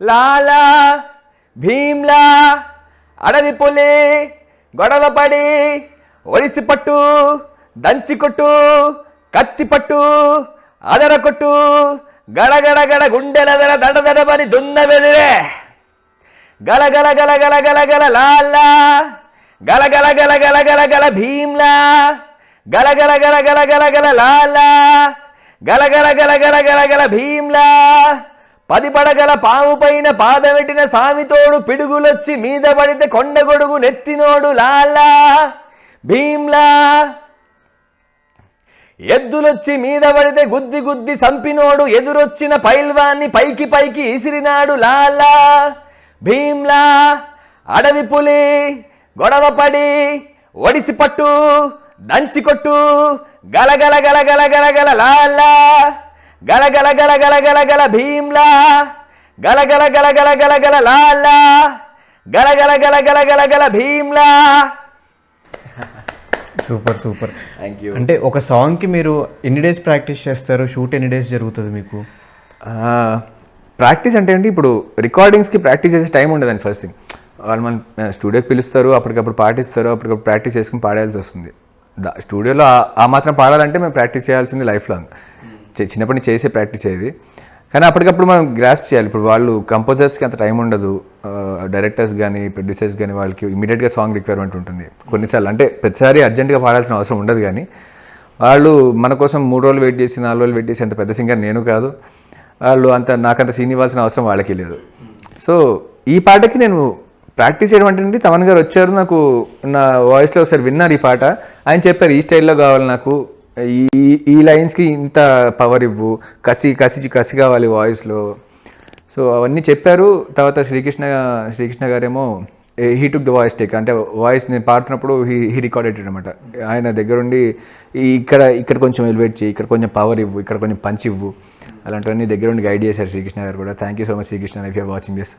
లాలా భీమ్లా అడవి పులి గొడవ పడి ఒడిసి పట్టు దంచి కొట్టు కత్తి పట్టు అదర కొట్టు గడగడ గడ గుండెలదర దడదడబడి దున్న వెదిరే గలగల గలగల గలగల లాలా గలగల గలగల గలగల భీమ్లా గలగల గలగల గలగల లాలా గలగల గలగల గలగల భీమ్లా 10 పడగల పాము పైన పాదమెట్టిన సామితోడు పిడుగులొచ్చి మీద పడితే కొండగొడుగు నెత్తినోడు లాలా భీమ్లా ఎద్దులొచ్చి మీద పడితే గుద్ది గుద్ది సంపినోడు ఎదురొచ్చిన పైల్వాన్ని పైకి పైకి ఇసిరినాడు లాలా భీమ్లా అడవి పులి గొడవ పడి ఒడిసి పట్టు దంచి కొట్టు గలగల గలగల గలగల లాలా గలగల గలగల గలగల భీమ్లా గలగల గలగల గలగల లాలా గలగల గలగల గలగల Bheemla. Super super. Thank you. అంటే ఒక సాంగ్కి మీరు ఎన్ని డేస్ ప్రాక్టీస్ చేస్తారు? షూట్ ఎన్ని డేస్ జరుగుతుంది మీకు? ప్రాక్టీస్ అంటే ఏంటి, ఇప్పుడు రికార్డింగ్స్కి ప్రాక్టీస్ చేసే టైం ఉండదండి. ఫస్ట్ థింగ్ వాళ్ళు మన స్టూడియోకి పిలుస్తారు, అప్పటికప్పుడు పాటిస్తారు, అప్పటికప్పుడు ప్రాక్టీస్ చేసుకుని పాడాల్సి వస్తుంది. స్టూడియోలో ఆ మాత్రం పాడాలంటే మేము ప్రాక్టీస్ చేయాల్సింది లైఫ్ లాంగ్. చిన్నప్పటి నుంచి చేసే ప్రాక్టీస్ అయ్యేది. కానీ అప్పటికప్పుడు మనం గ్రాస్ప్ చేయాలి. ఇప్పుడు వాళ్ళు కంపోజర్స్కి అంత టైం ఉండదు, డైరెక్టర్స్ కానీ ప్రొడ్యూసర్స్ కానీ వాళ్ళకి ఇమీడియట్గా సాంగ్ రిక్వైర్మెంట్ ఉంటుంది. కొన్నిసార్లు అంటే ప్రతిసారి అర్జెంట్గా పాడాల్సిన అవసరం ఉండదు, కానీ వాళ్ళు మన కోసం 3 రోజులు వెయిట్ చేసి 4 రోజులు వెయిట్ చేసి అంత పెద్ద సింగర్ నేను కాదు. వాళ్ళు నాకంత సీన్ ఇవ్వాల్సిన అవసరం వాళ్ళకి లేదు. సో ఈ పాటకి నేను ప్రాక్టీస్ చేయడం అంటే తమన్ గారు వచ్చారు, నాకు నా వాయిస్లో ఒకసారి విన్నారు ఈ పాట. ఆయన చెప్పారు ఈ స్టైల్లో కావాలి నాకు, ఈ లైన్స్కి ఇంత పవర్ ఇవ్వు, కసి కావాలి వాయిస్లో. సో అవన్నీ చెప్పారు. తర్వాత శ్రీకృష్ణ గారేమో he took the voice take, అంటే వాయిస్ నేను పాడుతున్నప్పుడు హీ రికార్డెడ్ అనమాట. ఆయన దగ్గరుండి ఇక్కడ కొంచెం ఎలివేట్ చేయి, ఇక్కడ కొంచెం పవర్ ఇవ్వు, ఇక్కడ కొంచెం పంచ్ ఇవ్వు, అలాంటివన్నీ దగ్గరుండి గైడ్ చేశారు శ్రీకృష్ణ గారు కూడా. Thank you so much Srikrishna, if you are watching this.